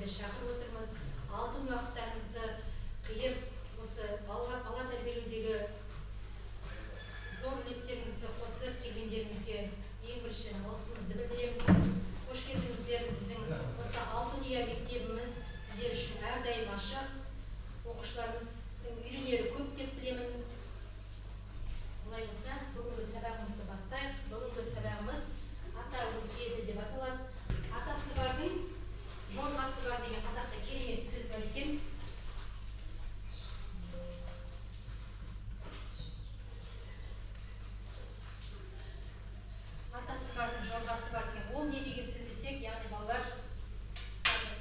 сіздерді шақырып отырмыз. Алтын уақыттарыңызды қиып, осы бала тәрбиелеудегі зор үлестеріңізді қосып келгендеріңізге ең бірінші алғысымызды білдіреміз. Қош келдіңіздер. Біздің осы Алтын мектебіміз сіздер үшін әрдайым ашық. Оқушыларымыздың үйренері көп деп білемін. Олай болса, бүгінгі сабағымызды бастайық. Бүгінгі сабағымыз ата өсиеті деп аталады. Атасы бардың жорғасы бар деген қазақта керемет сөз бар екен. Атасы бардың жорғасы бар деген ол не деген сөз десек, яғни балалар,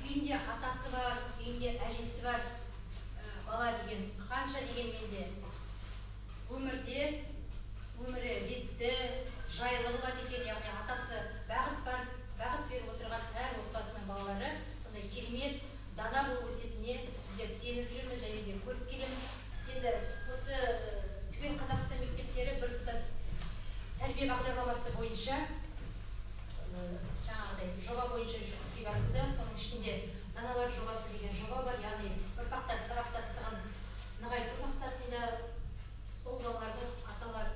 үйінде атасы бар, үйінде әжесі бар бала деген қанша дегенмен де өмірі ретті, жайлы болады екен. Яғни атасы бағыт беріп отырған әр отбасының балалары сондай керемет дана болып өсетініне біздер сеніп жүрміз және де көріп келеміз. Енді осы түгел Қазақстан мектептері біртұтас тәрбие бағдарламасы бойынша жаңағыдай жоба бойынша жүзеге асуда. Соның ішінде даналар жобасы деген жоба бар. Яғни ұрпақтар сабақтастығын нығайту мақсатында ол балаларды аталар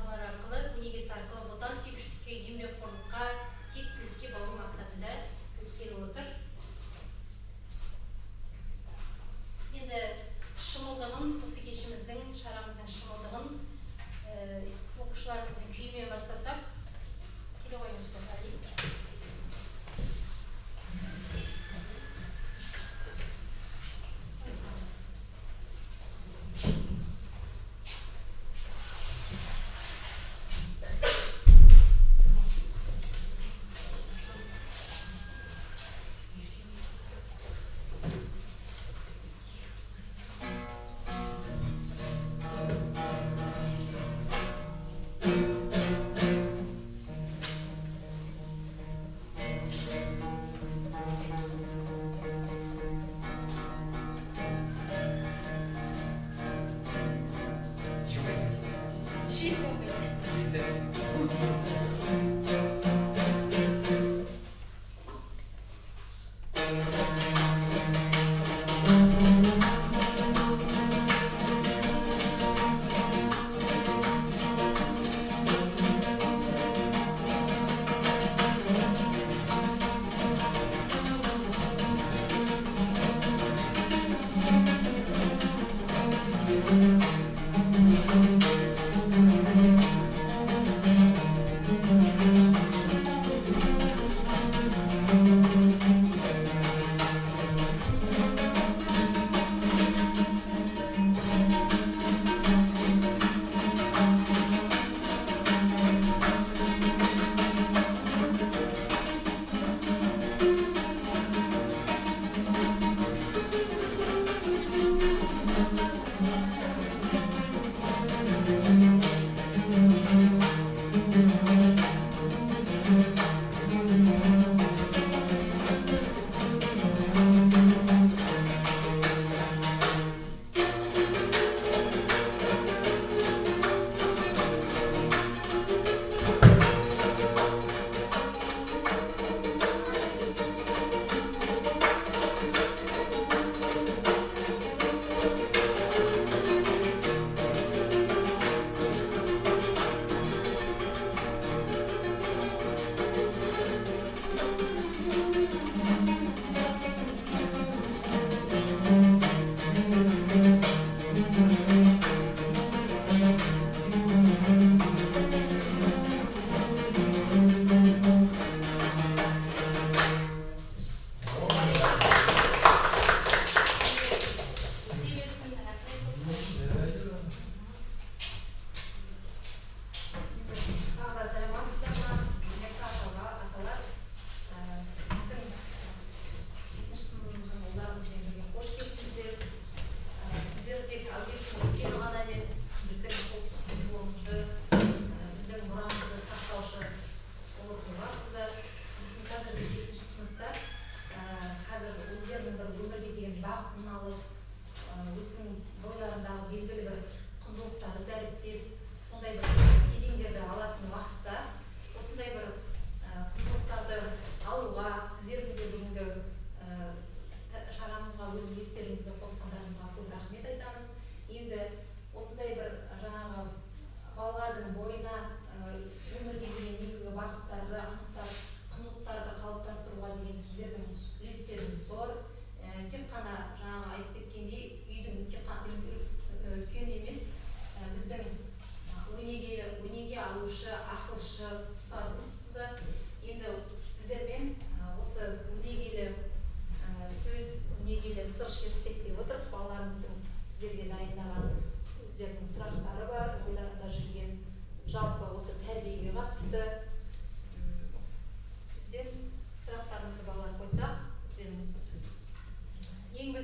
арқылы, өнегесі арқылы отансүйгіштікке, еңбекқорлыққа, тектілікке баулу мақсатында өткелі отыр. Енді шымылдығын, осы кешіміздің, шарамыздың шымылдығын оқушыларымыздың күйімен бастасақ, келе қойыңыз тоқтар.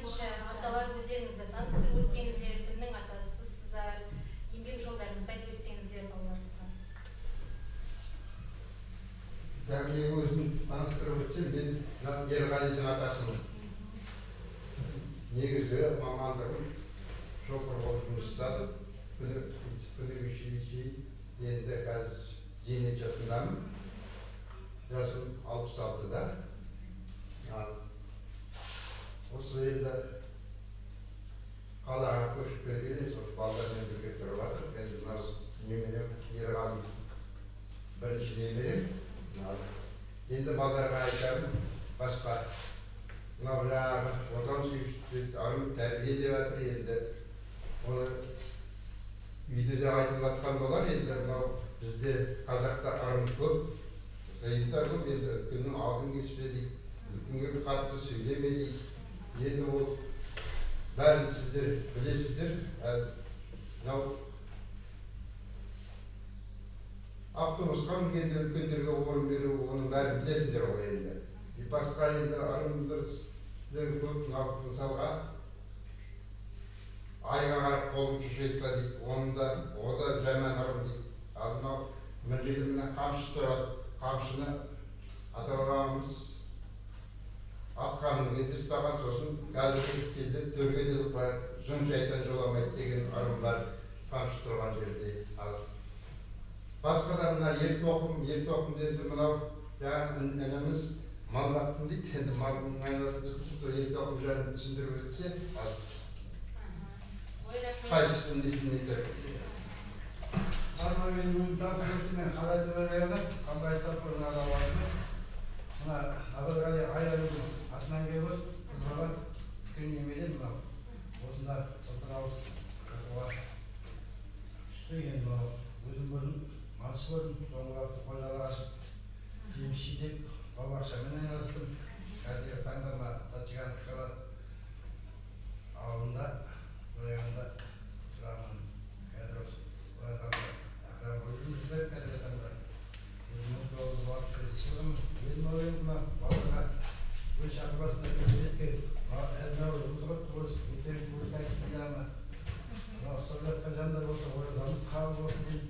ендеше аталар өздеріңізді таныстырып өтсеңіздер, кімнің атасысыздар, еңбек жолдарыңызды айтып өтсеңіздер балаларымызға. Мен өзім таныстырып өтсем, мен Ерғалидың атасымын. Негізі мамандығым шофер болып жұмыс жасадым. Күні училище, енді қазір зейнет жасындамын. Жасым 66-да. Осы елді қалаға көшіп келгенде сол балалармен бірге тұрып жатыр. Енді мынау немерем Ерғали бірінші немерем. Енді балаларға айтарым басқа. Мынау жаңағы отан сүйгіштік арым тәрбие деп жатыр. Енді оны үйде де айтылып жатқан болар. Енді мынау бізде қазақта ырым көп, тыйымдар көп. Енді үлкеннің алдын кеспе дейді, үлкенге қатты сөйлеме дейді. Енді ол бәрін сіздер білесіздер. Мынау автобусқа мінгенде үлкендерге орын беру, оның бәрін білесіздер ғой енді. Басқа енді ырымдар көп, мынау мысалға айға қарап қолын шешетпе дейді, о да жаман ырым дейді. Ал мынау мына жерде мына қамшы тұрады, қамшыны ата-бабамыз атқанын енді ұстаған, сосын қазіргі кезде төрге де жын шайтан жоламайды деген ырым бар қамшы тұрған жерде. Ал басқада мына ертоқым деді, мынау жаңағы ініміз мал бақтым дейді, енді малдың айналасында сол ертоқым жайын түсіндіріп өтсе, қайсысын несін етер? Мен өзім таныстырысымен қалай тұрғаны, қандай сапырын адаларыны. Мына Адалғали Айарудың атынан келіп өт, қызғалар күн немеден мынау. Осында отырауыз қырқуға түсті. Енді мынау өзім бұрын малшы көрдім, соңғылапты қожалық ашып, жеміс жидек, бау-бақшамен айналыстым. Қазіргі таңда мына Тачиганск қаласы ауылында, районында тұрамын. Қазір осы ақыры бөлімізді қазіргі таңда 1960 жылым өзім ойым мына балаға өз шақырбасында көзеткен әзінауы ұзғыт құрыс, өтері көріс айтып яғына ұстап жатқан жандар болса, оразамыз қабыл болсын дейді.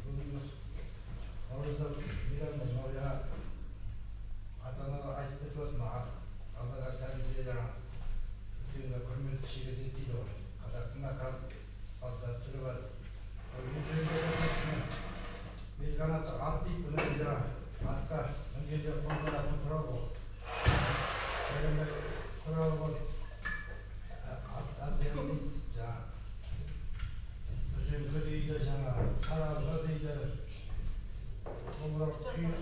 Бүгініміз наурыздан мейрамда мынау жаңа ата-анаға айтып кетіп отыр, алдағы тәрбие жаңа үлкенге құрмет кішіге ізет дейді ғой. Қазақтың салт түрі бар. Белғанаты ат дейді, бұны жаңа атқа мінгенде қолданатын құрал бол. Бәрімбай құралы бол. Ат дейді, жаңа үзеңкі дейді, жаңа сарабға дейді. Қомырау күйіп,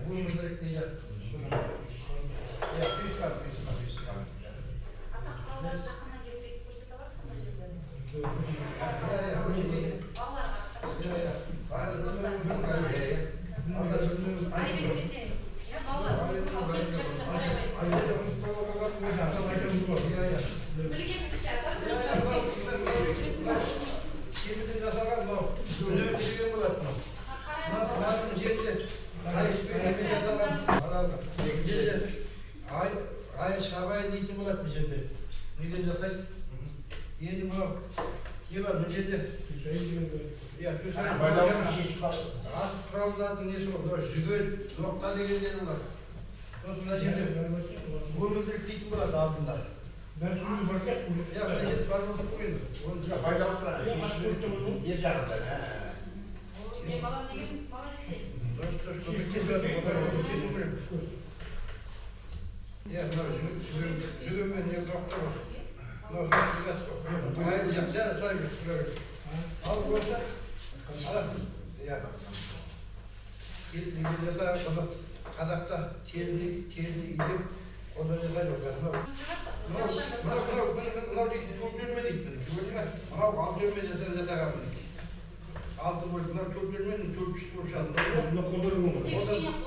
бұйымдырық дейді. Күйісқан. Ата құралдарды жақыннан келіп көрсете аласыз мына жерлерді? Айбек десеңіз, балалар білгеніңізше Кемеден жасаған мынау өзен деген болады мынау. Мынаның жерде қайыспен жасаған аралға. Екіншіде айын шығармайын дейтін болады бұл жерде. Неден жасайды? Енді мынау не бар бұл жерде? Ат құралдардың несі бар? Жүгел, ноқта дегендері бар. Сосын мына жерде өмілдірік дейтін болады алдында. Мына жерде бар болдық қойды. Байланып тұрады, ер жағында. бала деген бала десек. Жүгенмен не доқтыр бар. Ал болса, қазақта терді үйдеп, онда жасайды олар. Мынау дейді, көп жүрме дейді. Мынау алты жүрме жасағанбыз. Алты бөліп, мынау көп жүрменің төрт үш бұршаны.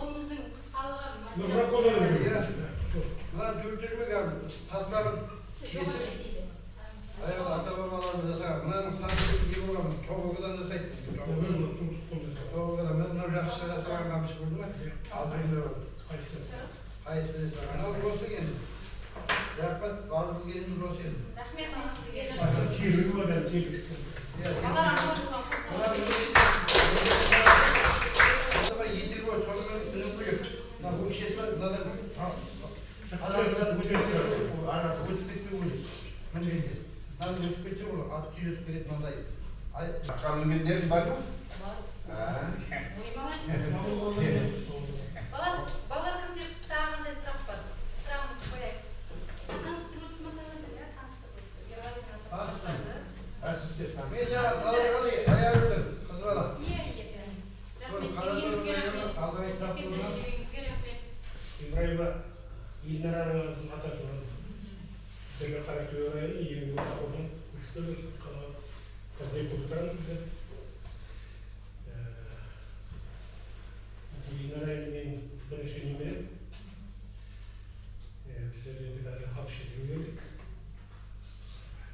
Қолыңыздың қысқалығы мына төрт жүрме тасмағын кесіп, аяғында ата-бабаларымыз жасаған. Мынаның саңғы не болған, тобылғыдан жасайды. Тобылғыдан, мен мынау жақсы жасаған қамшы көрді ме? Алты үйіне Қайсы анау болса енді. Рахмет, барлық келін болса енді. Рахмет сізге. Балар амандыққа етер ғой, соны үнім бөлек. Мына өкшесі бар, мынадан өтіп кетпей бөлек. Мінгенде. Мынаны өтіп кетсе ол ат түйретіп кетеді мынандай. Қалыңмендерің бар ма? Балалар кімде тағы қандай сұрақ бар? Сұрағымызды қояйық. Таныстырып Мен жаңа қалай аярдым, қыз бала. Ибраева Ильнараның атасынан бірге қарайтып өрайын, ең оқудың үстілі қандай бұлтырын бізді. Ильнарайын мен бірінші немерем. Біздер енді қазір хаб шетіге келдік.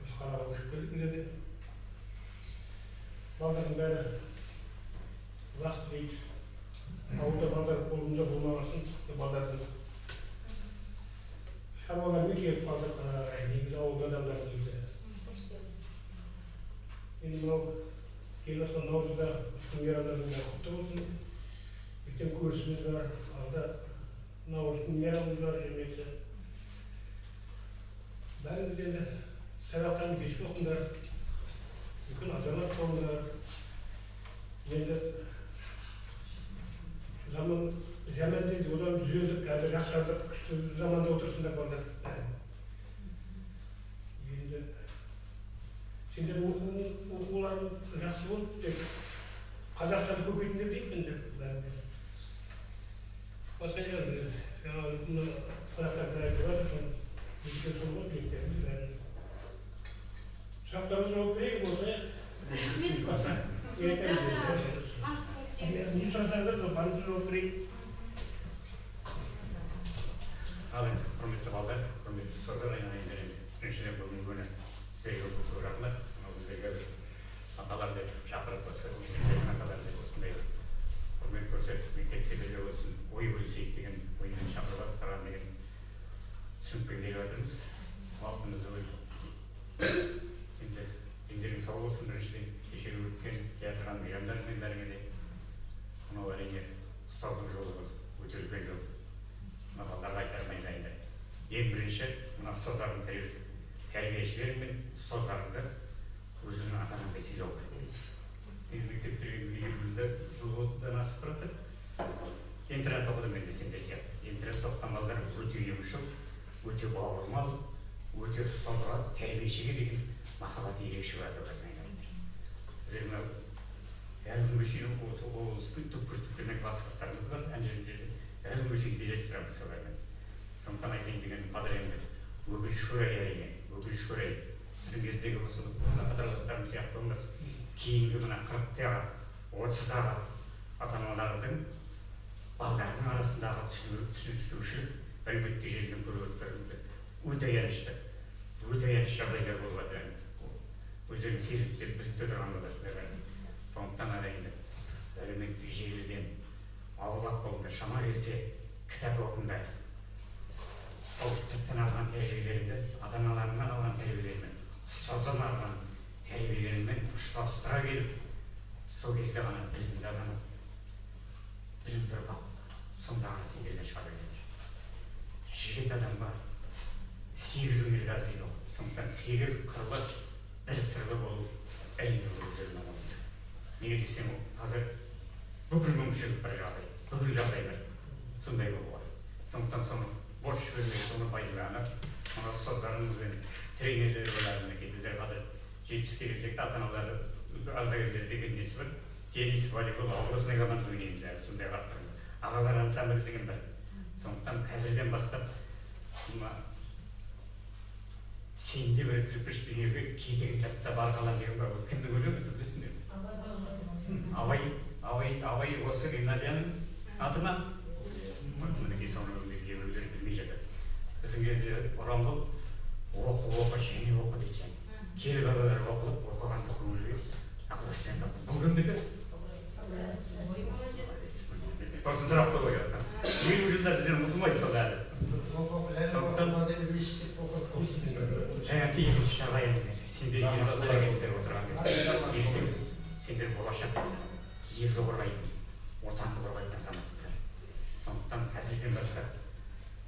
Біз қалаға көшіп келдік деді. Балдардың бәрі уақыт дейді. Ауылда балдар қолында болмағасын, балдардың шаруалармен келіп қалдық, негізі ауылда адамдар дейді. Енді мынау келіп жатқан наурызда мейрамдарының құтты болсын. Ертең көрісіміз бар, алда наурыздың мейрамымыз бар, жемесі. Бәріңіз енді сабақтарыңды кешке оқыңдар, үлкен азамат болыңдар. Енді жаман дейді, одан түзелдік, қазір жақсардық, күшті заманда отырсыңдар балдар. Енді сендер оқуларың жақсы болды деп қазақстан көбейтіңдер дейді енді бәрінде. Басқа жерде жаңағы сұрақтарды айтып жатыр, соны бізге сол ғой тілектеріміз бәрін. Сұрақтарымыз жауап берейік болса. Не сұрасаңдар сол барынша жауап берейік. Ал енді құрметті балдар, құрметті ұстаздар, айналайын. Біріншіден бүгінгі күні сіздерге көп рахмет. Біздерге аталар деп шақырып осы аталар деп осындай құрмет көрсетіп мектепте бірге болсын ой бөлісейік деген оймен шақырып қараған деген түсінікпен келіп жатырмыз. Уақытымызды бөліп. Енді дендерің сау болсын. Біріншіден кешегі өткен жатырған мейрамдар мен бәріңе де мынау әрине ұстаздың жолы өте үлкен жол. Мына балдарға айтарым айналайындар. Ең бірінші мына ұстаздардың тәрбиешілер мен ұстаздарыңды өзінің ата-анаңдай сыйлау керек. Енді мектептерге елімізде жыл отыдан асып баратыр. Интернат оқыдым мен де сендер сияқты. Интернат оқыған балдар өте емшіл, өте бауырмал, өте ұстазға, тәрбиешіге деген махаббат ерекше болады деп айналайындар. Біздер мынау әлі күнге шейін осы облыстың түкпір-түкпірінен класстастарымыз бар. Ән жерінде әлі күнге шейін безетіп тұрамыз солармен. Сондықтан айтайын деген қадір енді өкінішке орай әрине, өкінішке орай. Біздің кездегі осы қатарластарым сияқты болмас. Кейінгі мына 40-тағы, 30-дағы ата-аналардың балдарының арасындағы түсініспеушілік әлеуметтік желіден көріп отырғанымды өте аянышты. Өте аянышты жағдайлар болып жатыр. Өздерің сезіп біліп тұрған боласыздар. Сондықтан енді әлеуметтік желіден аулақ болыңдар, шама келсе кітап оқыңдар. Ол кітаптан алған тәрбиелеріңді, ата-аналарыңнан алған тәрбиелерімен, ұстаздан алған тәрбиелерімен ұштастыра келіп, сол кезде ғана білімді азамат, білімді ұрпақ, сондағы сендерден шыға береді. Жігіт адам бар, 8 өнерпаз дейді ғой. Сондықтан 8 қырлы, бір сырлы болу әрине өздерінің амалында. Неге десем, қазір бүкіл мүмкіншілік бір жағдай, бүкіл жағдайлар сондай болу ғой. Сондықтан соны бос жібермей, соны пайдаланып, мына ұстаздарымызбен тренерлерімізбен біздер қазір 70-ке келсек те ата-аналары ардагерлер деген несі бар, теннис, волейбол, осындай команда ойнаймыз әлі, сондай қарттырмыз. Ағалар ансамблі деген бар. Сондықтан қазірден бастап сенде бір кірпіш дүниеге кетеген тәтті барғалан деген бар. Кімді көреміз, білесіңдер? Абай осы гимназияның атынан мінекей соны кейбіреулер білмей жатады. Біздің кезде Орамбол оқы және оқы дейді. Кел бабалар оқылып, оқығанды көңілге ақыласпен тапты. Бұл кімдікі? Тосын сұрақ қойып жатқан. Ең жылдар біздер ұмытылмайды сол әлі. Жаңа тиіміз шағайын сендер елбасылар отырған сендер болашақ елді қорғайтын, отанды қорғайтын азаматсыздар. Сондықтан қазірден бастап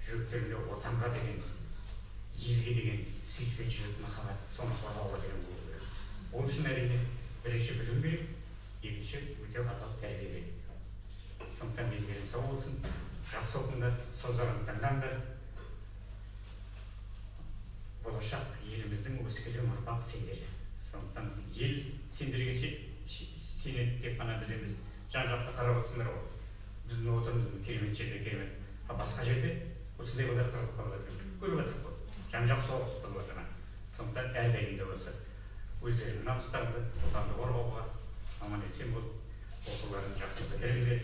жүректерінде отанға деген, елге деген сүйіспеншілік, махаббат, соны қорғауға деген болу керек. Ол үшін әрине бірінші білім керек, екінші өте қатал тәрбие керек. Сондықтан дендерің сау болсын, жақсы оқыңдар, ұстаздарыңызды тыңдаңдар. Болашақ еліміздің өскелең ұрпақ сендер. Сондықтан ел сендерге сенеді, тек қана біз емес жан-жақты қарап отырсыңдар ғой. Біздің отырымыздың керемет жерде керемет. Басқа жерде осындай олар қырылып қалып жатыр. Көріп жатырмыз ғой. Жан-жақ соғыс болып жатыр. Сондықтан әрдайым да осы өздерінің намыстарыңды, отанды қорғауға аман-есен болып, оқуларын жақсы бітіріңдер.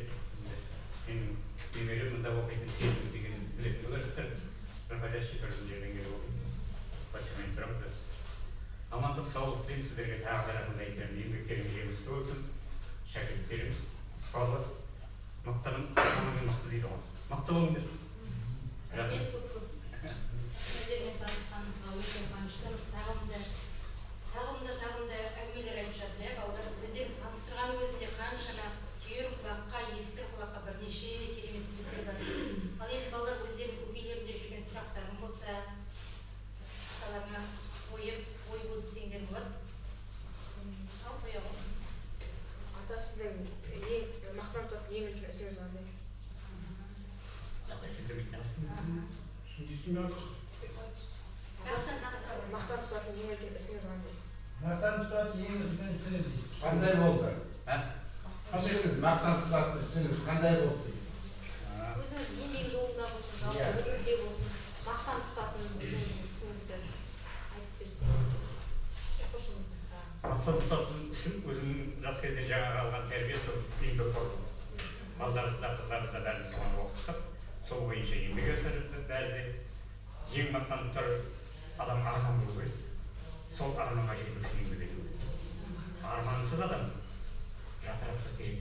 Менің немерем мұнда оқитын Сезім деген білетін боларсыздар. бір қайда шетелден жерден келіп оқиды. Батысымен тұрамыз. Амандық, саулық тілеймін сіздерге, тағы да рахмет айтамын. Еңбектеріңіз жемісті болсын. Шәкірттерім, ұстазы, мықтының мықты дейді ғой. Мықты болыңдар. Рахмет көп. Өздерімен танысқаныңызға өте қуаныштымыз. Тағымда әңгімелер айтып жатыр, балалар. Бізден таныстырғанның өзінде қаншама түйір құлаққа, естір құлаққа бірнеше керемет сөздер бар. Ал енді балалар өздерінің көкейлерінде жүрген сұрақтарың болса, аталарына ой бөліссеңдер болады. Ал қоя ғой. Ата, сіздің ең мақтан тұтатын ең үлкен ісіңіз қандай? Мақтан тұтатын ең үлкен ісіңіз қандай? Мақтан тұтатын ең үлкен ісіңіз дейді. Қандай болды? Ісіңіз, мақтан тұтатын ісіңіз қандай болды дейді. Өзіңіз еңбек жолында болсын, жалпы өмірде болсын, мақтан тұтатын ісіңізді айтып берсеңіз. Мақтан тұтатын ісім өзімнің жас кезде жаңа алған тәрбие сол еңбекқорлық. Балдарды да қыздарды да бәрін соған оқыттық. Сол бойынша еңбек етіп бәрі де ең мақтан тұтар адам арман болу керек. Сол арманға жету үшін еңбек ету керек. Армансыз адам жатырақсыз керек.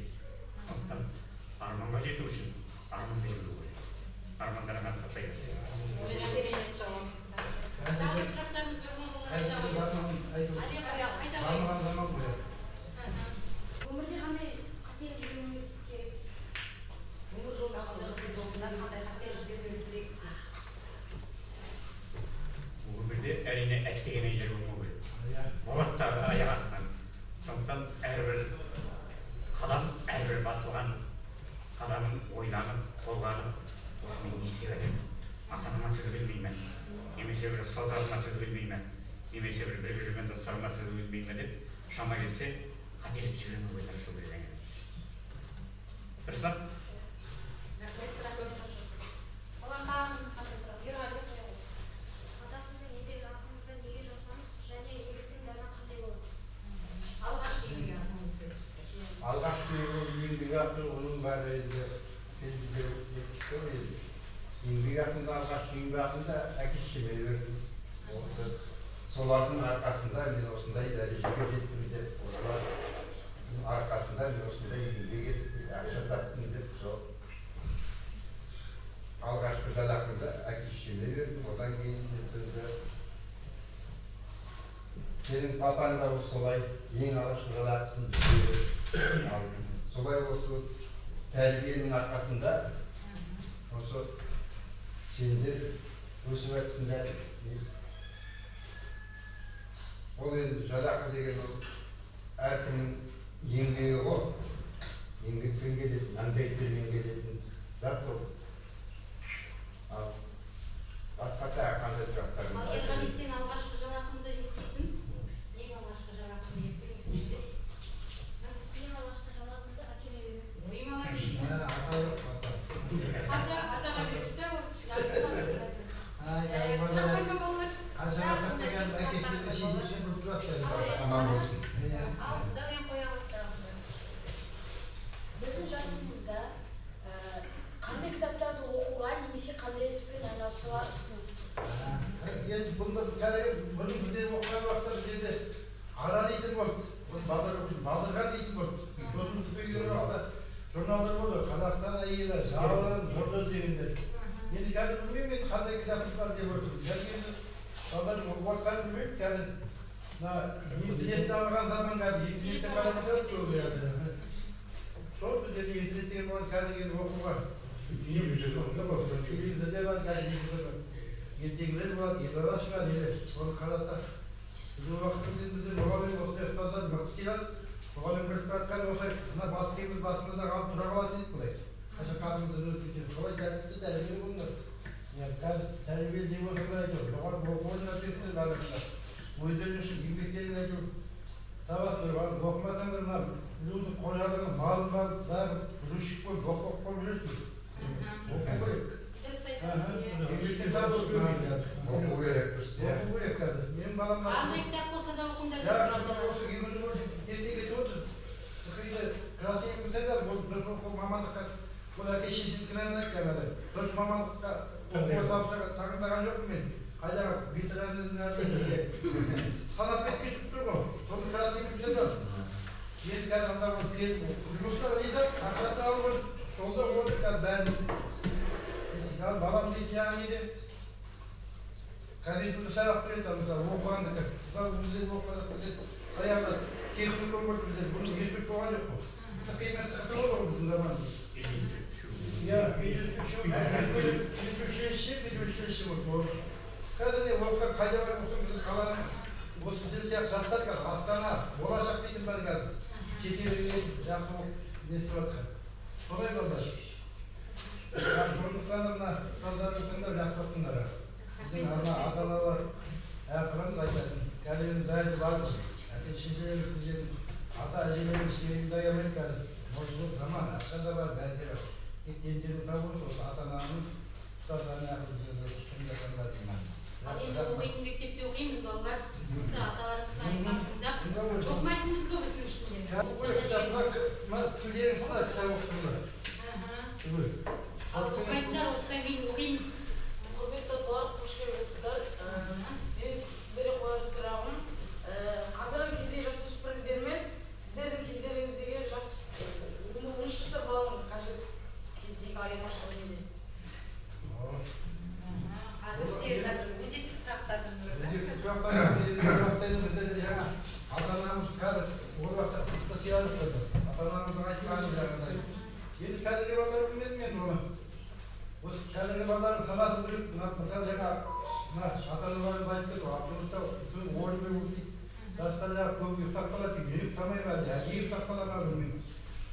Сондықтан арманға жету үшін арман берілу керек. Армандарың асқақтай берсін. Керемет жауап. Тағы сұрақтарыңыз бар ма? Өмірде қандай қателік жібермеу керек? Өмір жолында қандай қателік жібермеу керек? Өмірде әрине әттеген жер болмау керек. Болады да аяқ астынан. Сондықтан әрбір қадам, әрбір басылған қадамын ойланып, толғанып, осымен не істеп едім? Ата-анама сөз бермеймін, немесе бір ұстаздарыма сөз бермеймін, немесе бір бірге жүрген достарыма сөз бермеймін деп шама келсе, қателік жібермеуге тырысу керек. Дұрыс па? Рахмет, сұрақ. Олардан қандай сұрақ? Ерғали қоя ғой. Ата, сіздің еңбек артыңызда неге жасаңыз және еңбектің дәмі қандай болады? Алғашқы еңбек артыңызды. Алғашқы еңбек аты оның бәрі еңбек атында алғашқы еңбек атында әке-шешеме бердім. Солардың арқасында мен осындай дәрежеге жеттім деп, олардың арқасында мен осындай еңбек етіп ақша таптым деп, сол алғашқы жалақымды әке-шешеме бердім. Одан кейін сөзді сенің папаң да солай ең алғашқы жалақысын бізге алды. Солай осы тәрбиенің арқасында осы сендер өсіп жатсыңдар. Ол енді жалақы деген әркімнің еңбегі ғой. Еңбекпен келетін, еңбекпен келетін зат ол. Ал басқа тағы қандай сұрақтарың бар? Ал Ерғали, сен алғашқы жалақыңды не істейсің? Ең алғашқы жалақыңды естің бе? Ең алғашқы жалақымды әкеме беремін. Оймалар дейсің. Атаға беріп та осы жақсы. Сұрақ қойма балалар. Қаншама сақтаған әкесіне шейін болып жатыр. Аман болсын. Ал Дәурен қоя ғой. Біздің жасымызда қандай кітаптарды оқуға немесе қандай іспен айналысуға ұсыныс? Енді бұны бізде оқыған уақытта бізде ара дейтін болды. Балдырған дейтін болды. Сосын үйге журналдар болды. Қазақстан әйелі, жалын, жұлдыз дегендер. Енді қазір білмеймін, енді қандай кітабымыз бар деп отырмын. Қазір балалар оқыватқанын білмеймін, қазір интернет дамыған заман қазір интернеттен қарап отырады көбі қазір. Сол біздерде интернет деген болған қазір енді оқуға телевизорде бар, қазір ертегілер болады, ерлер шығады, енді соны қарасақ біздің уақытымызда біздер мұғалім осындай ұстаздар мықты сыйлады. Мұғалім біліп жатқан осылай мына бас киіміміз басымызда қалып тұра қалады дейді былай. Қашан қасымыздан өтіп кетеді. Солай тәртіпті тәрбие болыңдар. Қазір тәрбие не болса да әйтеуір жоғары оқу нәрсесінде барлығында өздерің үшін еңбектерін әйтеуір табасыңдар. Оқымасаңдар мына біреудің қожалығын малын бәрі грузчик болып оқып жүресіңдер. Оқу керек. Дұрыс айтасыз, иә. Еңбектен табылып Оқу керек дұрыс, иә. оқу керек қазір. Менің балам Қандай кітап болса да оқыңдар деп Ya, тұрады. осы кейбір есеге тұрды. Сықайды красивый мысалдар, дұрыс оқу мамандыққа, бұл әке шешесі кінәлайды жаңағыдай. Дұрыс мамандыққа оқуға тағындаған жоқпын мен. Қайдағы ветеранның әдеміге. Санап кеткен тұр ғой. Соны красивый мысалдар. Енді қазір андағы жұмысқа дейді, ақыраты алып, жолда орды қазір бәрін. Балам дейді яғни де Қазір сабақ береді, мысалы оқығандық. Мысалы біздер оқығандық, біздер аяғында техникум бар біздер, бұның ертіп болған жоқ қой. Сықимен сықты ғой ғой біздің заманда. Иә, медучилище болды. Қазір не оқыған қайда бар болсын біздің қаланың осы сіздер сияқты жастар қазір Астана, болашақ дейтін бар қазір. Шетелге жақсы болып несі жатқан. Солай балдар. Сондықтан мына ұстаздарды тыңдап жақсы оқыңдар. Біздің ата-аналар ақырын айтатын, қазір бәрі бар. Әке шешелеріміз біздердің ата-әжелеріміз шегін даямайды қазір. Молшылық заман, ақша да бар, бәрі де бар. Тек емдерін табу сол ата-ананың ұстаздарына ақылды тыңдасаңдар деймін. Ал енді оқитын мектепте оқимыз балалар. Осы аталарымыздың айтқан тыңдап, оқымайтынбыз көп біздің ішінде. Мына тілдерің сынады, кітап оқысыңдар. Ал оқымайтындар осыдан кейін оқимыз. Құрметті аталар, қош келіпсіздер. Мен сіздерге қояр сұрағым, қазіргі кезде жасөспірімдермен сіздердің кездеріңіздегі жас 13 жасар баланың қазір кездегі айырмашылығы неде? Қазір өзекті сұрақтардың Өзекті сұрақтардың біздерде жаңа ата-анамыз қазір ол уақытта қысты сыйладық қойды. Ата-анамыздың айтқаны жаңағыдай. Енді қазіргі балалар білмедім мен оны. Осы қазіргі балалардың санасын біліп, мысалы жаңа ата-аналарымыз айтып кетті, автобуста үлкен орын өтейді. Жастар жағы көбі ұйықтап қалады дейді, мен ұйықтамай ма, әже ұйықтап қала ма білмеймін.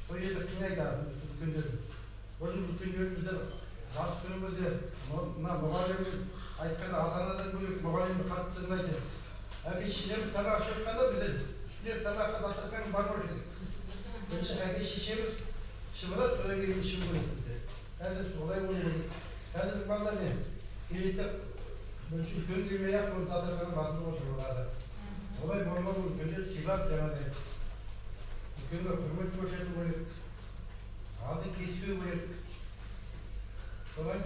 Сол жерде қинайды үлкендерді. Осы үлкендерімізді жас күнімізде мына мұғалімнің айтқанда ата-анадан бөлек мұғалімді қатты тыңдайды. Әке шешеміз тамақ ішіп жатқанда біздер үстіне тамаққа дастархан бар ғой едік. Бірінші әке шешеміз шымылдап, содан кейін ішіп көреді біздер. Қазір солай болу керек. Қазіргі балалар не? Келеді бірінші үлкен келмей-ақ бұл дастарханның басында отырып алады. Солай болмау үлкендер сыйлап жаңағыдай. Үлкенге құрмет көрсету керек. Алдын кеспеу керек. Солай.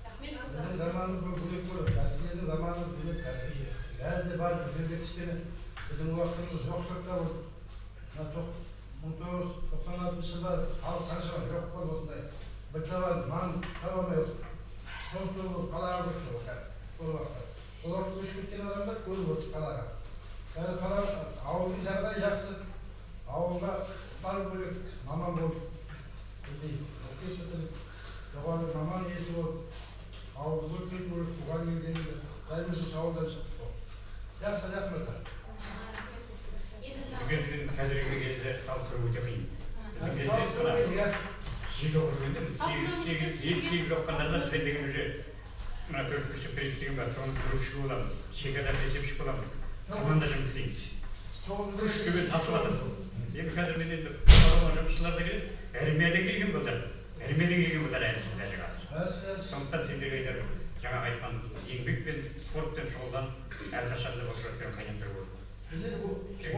Рахмет. Біздің заманымыз бөлек көріп, әсілердің заманымыз бөлек қазір. Бәрі де бар, біздерге кішкене біздің уақытымыз жоқшылықта болды. 1996 жылдары халық қаншама жоқ болды осындай. Bir taban man tavamayız. Sonuçta kalağa koşuyor o vakti. O vakti koşup gitken adamlar görüp oturup kalağa. Yani kalağa avlu zarda yaksın. Avluda var böyle mamam oldu. Kesinlikle doğru mamam yedi o. Avlu kız böyle kugan yediğinde daimizin avludan çıktı. Yapsa yapmasa. Sizin қазіргі кезде салыстыру өте қиын. Біздің кезде жеті оқып жүргенде сегіз оқығандарда біздер деген уже мына төрт көше пресс деген бар, соны грузчик боламыз, шекадан есепшік боламыз, команда жұмыс істейміз. Грузчикке тасып жатыр. Енді қазір мен енді жұмысшылар да келеді, армиядан келген болар әлсіздер жаңағы. Сондықтан сендерге айтарым, жаңағы айтқан еңбек пен спортпен шұғылданып, әрқашан да осы жақтан қайнап тұру керек. Bizler bu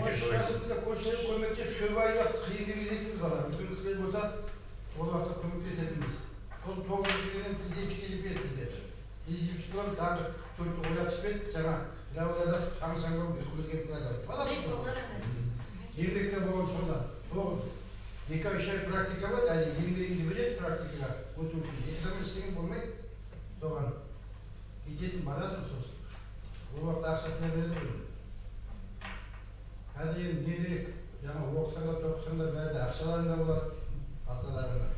koşularımızda koşuları koymakta şövalye kıyı gelecekimiz var. Bütün kızlar olsa o vakti kömekleşebiliriz. O doğru gelen bizde çıkıcı bir bizde. Biz çıkılan daha çok oya çıkıp sana lavada şansango kulu getiriyorlar. Yemekte bu sonra doğru. Birkaç şey praktika var. Yani yemeğin gibi идесін барасың сосын. Бұл уақытта ақшасына береді ғой. Қазір енді не керек? Жаңа оқысаңдар, тоқысаңдар бәрі ақшаларында болады, аталарында.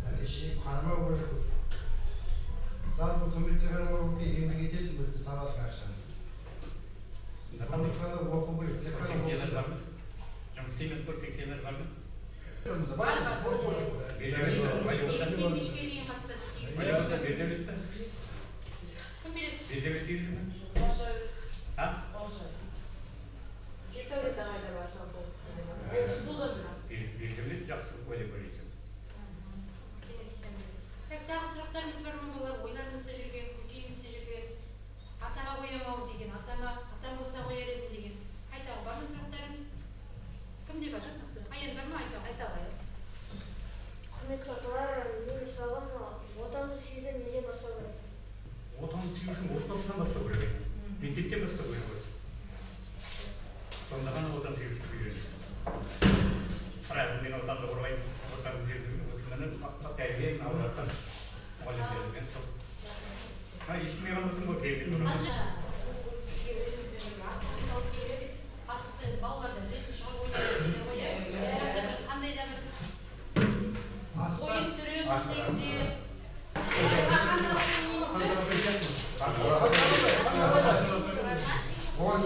Әке-шешеге қарамау керек. Жалпы көмекке қарамау керек, еңбек етесің, бірді табасың ақшаны. Сондықтан да оқу керек. Сексиялар бар ма? Жұмыс істейміз бір сексиялар бар ма? Бар. Валюта Кешке дейін қатысады. бердебет пе? Кім береді? Бердебет дейсіз бе? А? Еркәулет ағайда бар жалпы ол кісіде бар. Бердебет жақсы ойлап ойлайсың. Тағы сұрақтарыңыз бар ма балалар? Ойларыңызда жүрген, көкейіңізде жүрген, атаға қоямау деген, атам болса қояр едім деген. Айтаға бар ма сұрақтарың? Кімде бар? Аян бар ма айтаға? Құрметті аталар, менің сұрағым отанды сүюді неден бастау керек? Отанды сүю үшін отбасынан бастау керек. Мектептен бастау керек осы. Сонда ғана отан сүюшілікті үйренесің. Сразу мен отанды қорғаймын, отанды осыны тәрбиелеймін, алладан мұғалімдермен сол. Есіме қалмадым ғой кейбір. Бізге өзімізбен асығымыз алып келеді. Асықты балалардан ретін шығып ойнайды. Қандай да бір ойын түрі, түсеңсе. Оған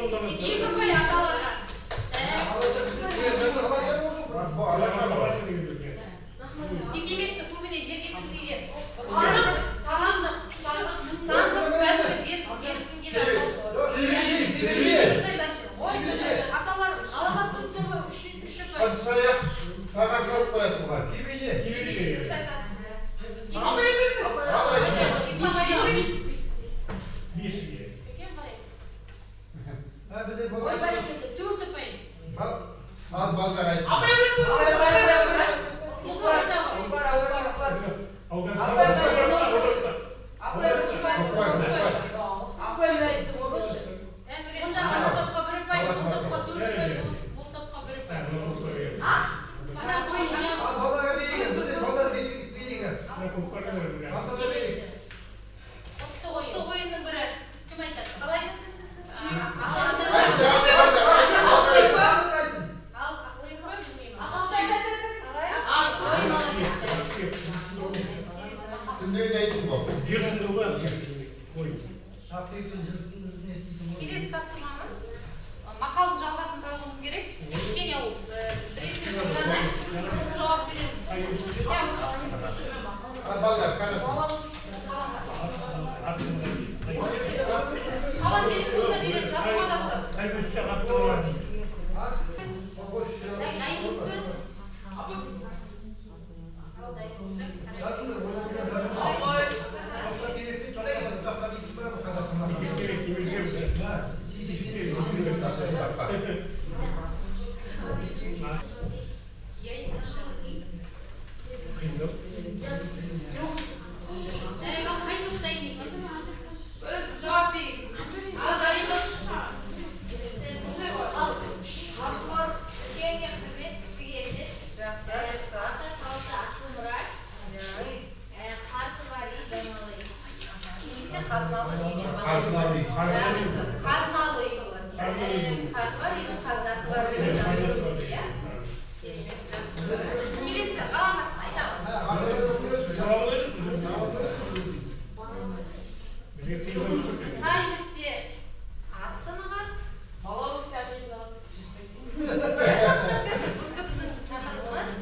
Екі қой аталарға. Текеметті көбіне жерге төсеген. Сандық бәрі берілген аталар алға күттімі үші қой. Ыдыс-аяқ тағақ салып қояды бұған. Кебеже. Бізде Ой, бәрекелді, төрті пай. Ал балдар айтсын. балаға береген, бізде балдар береген. Отты ойынның бірі. Кім айтады? Қалай? Сүндеуін айтын бұл. Келесі тапсырмамыз мақалдың жалғасын табуымыз керек. Кішкене ол біреуге жауап береміз. Балдар, қанат. Қалам беріп болса беріп, жазуға да болады. Дайынбыз ба? Жауап берейік. Қазыналы қарты бар, үйдің қазынасы бар деп айтамыз. Келесі ғаламат айтамын. Қайсысы аттынығын бүгінгі біздің тақырыбымыз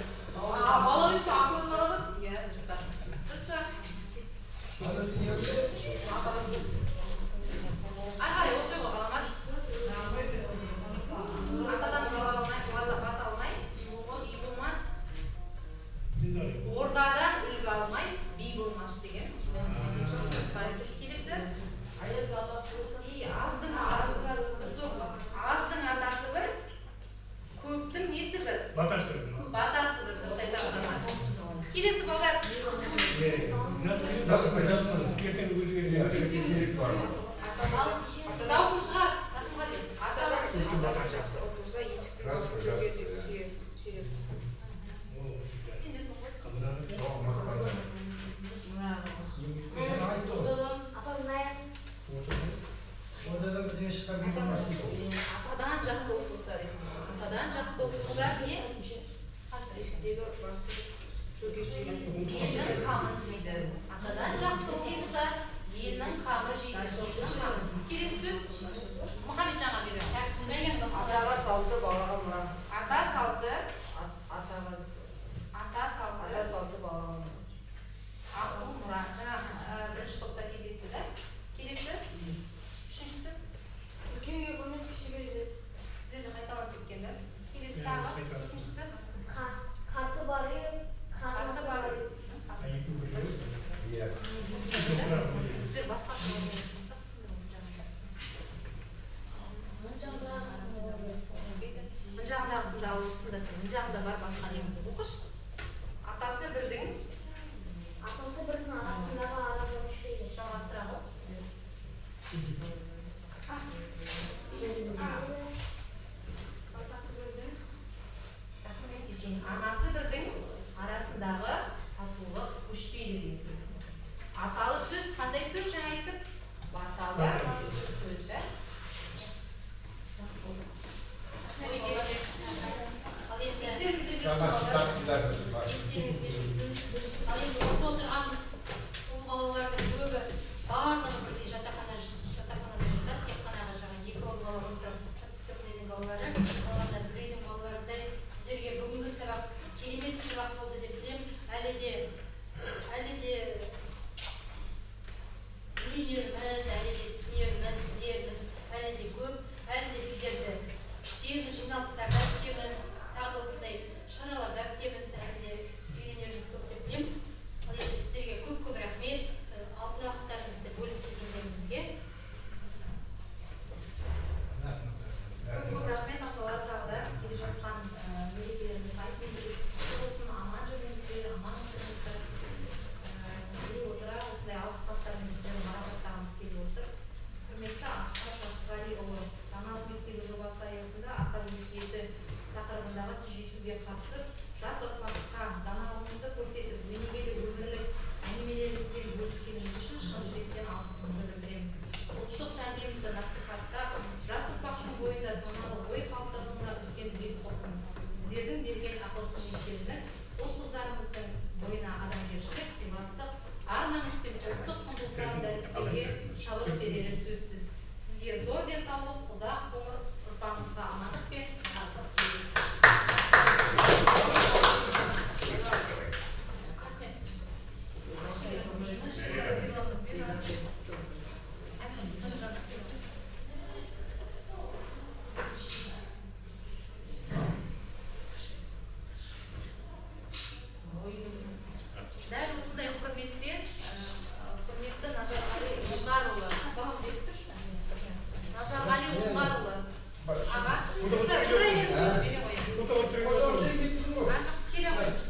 қарай оқи ғой ғаламат. Атадан бата алмай, үй болмас. Ордадан үлгі алмай, би болмас деген. Келесі. Аздың атасы бір, көптің несі бір? Батасы бір, дұрыс айтасыздар. Келесі балдар. Даусын шығар. Аталар жақсы оқылса, есікпен түрге тегі сүйреп. Атадан жақсы оқылса дейді. Атадан жақсы оқылса не? Есіктегі басы түрге сүйреп. Елдің қамын жейді. Атадан жақсы оқылса, елдің қамы жейді. Келесі сөз. Мұхаммед жаңа берем. Атаға салты, балаға мұра. Ата салты, балаға мұра. асыл мұра. Жаңа бірінші топта кездесті да. Келесі. Үшіншісі. Үлкенге құрмет кішіге еді. Сіздерді қайталап кеткен да. Келесі тағы. Екіншісі. Kartı bari, Қарты бар. Сіздер басқа жағындағысында ауылысында сен жағында бар басқа неңсі оқыш. Атасы бірдің atası birinin arasındağı arada düşüyor. жалғастыра ғой. Атасы бірдің анасы бірдің арасындағы татулық көшпейді деген сөз. Аталы сөз қандай сөз жаңа айттық? Баталы сөз да. Естеріңізде жүрсін. Ал енді осы отырған ұл балалардың көбі барлығы жатақханада жатады. Тек қана жаңа екі ұл бала болса үйренеріміз, әлі де түсінеріміз, білеріміз әлі де көп. Әлі де сіздерді күтеміз, жиналыстарда күтеміз, тағы да осындай шараларда күтеміз, әлі де үйренеріміз көп деп білемін. Ал енді сіздерге көп рахмет, алтын уақыттарыңызды бөліп келгендеріңізге. Көп рахмет апалар, тағы да келе жатқан мерекелеріңіз айтып болсын, аман жүріңіздер, аман отырыңыздар. Келе отыра осындай алғыс хаттарыңызды марапаттағымыз келіп отыр. Құрметті Асқар Жақсығалиұлы, даналық мектебі жобасы аясында ата өсиеті тақырыбындағы кездесуге қатысып, жас ұрпаққа даналығыңызды көрсетіп, өнегелі өмірлік әңгімелеріңізбен бөліскеніңіз үшін шын жүректен алғысымызды білдіреміз. Ұлттық тәрбиемізді насихаттап, жас ұрпақтың бойында саналы ой қалыптасуына үлкен үлес қосыңыз. Сіздердің берген ақыл-кеңестеріңіз ұл-қыздарымыздың бойына адамгершілік, сыйластық, ар-намыс пен ұлттық құндылықтарын дәріптеуге шабыт берері сөзсіз. Сізге зор денсаулық, ұзақ ғұмыр, ұрпағыңызға амандық пен бақыт тілейміз. Дәл осындай құрметпен құрметті Назарғали Оңғарұлы, Назарғали Оңғарұлы аға, сіздер отыра беріңіз, бере қояйын. Жақсы келе қойыңыз.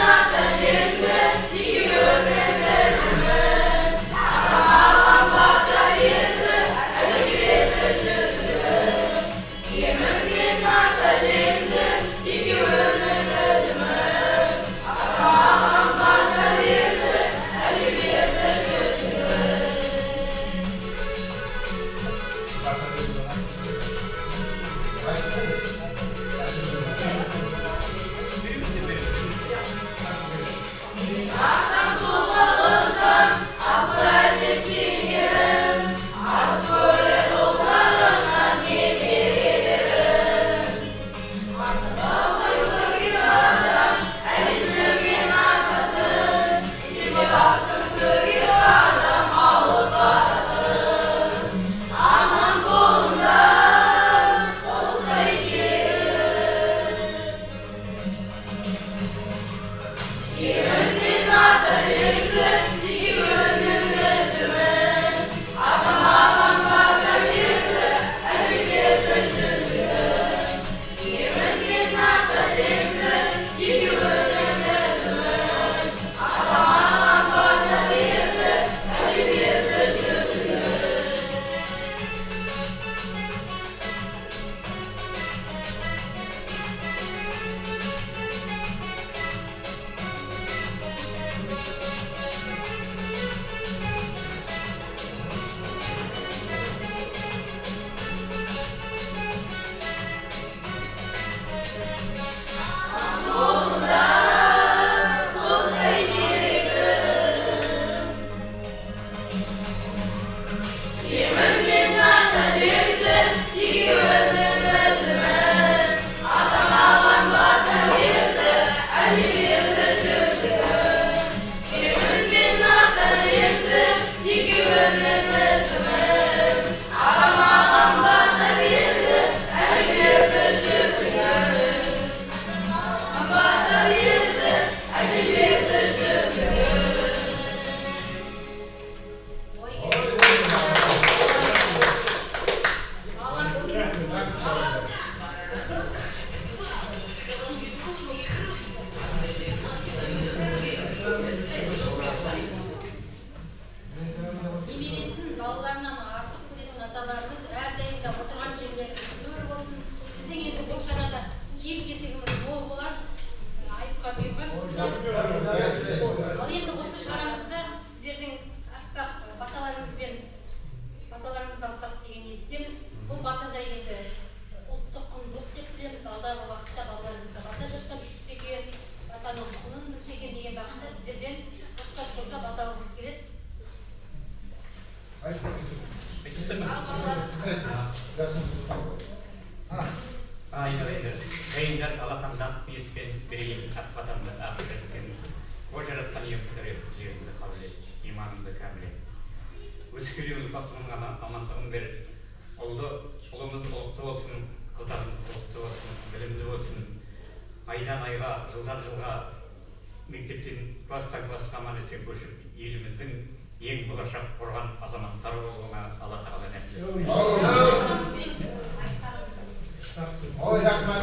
Nada сіздерден рұқсат болса бата алғымыз келеді. Kayınlar alakandan niyetken bireyim atmadandı akıbetken Kocarattan yöntüleri yerinde kabul et, imanında kabul et. Üskülüğün patlığına amantığın verip oldu, olumuz oluktu olsun, kızlarımız oluktu olsun, bilimli olsun. Aydan ayga, yıldan yılga mektepten klastan klasқа manesen көшіп, еліміздің ең болашақ қорған азаматтары болуына Алла тағала нәсіп етсін. Ой, рахмат.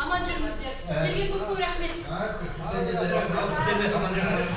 Аман жүріңіздер. Сіздерге көп рахмет. Сіздерге аман жүріңіздер.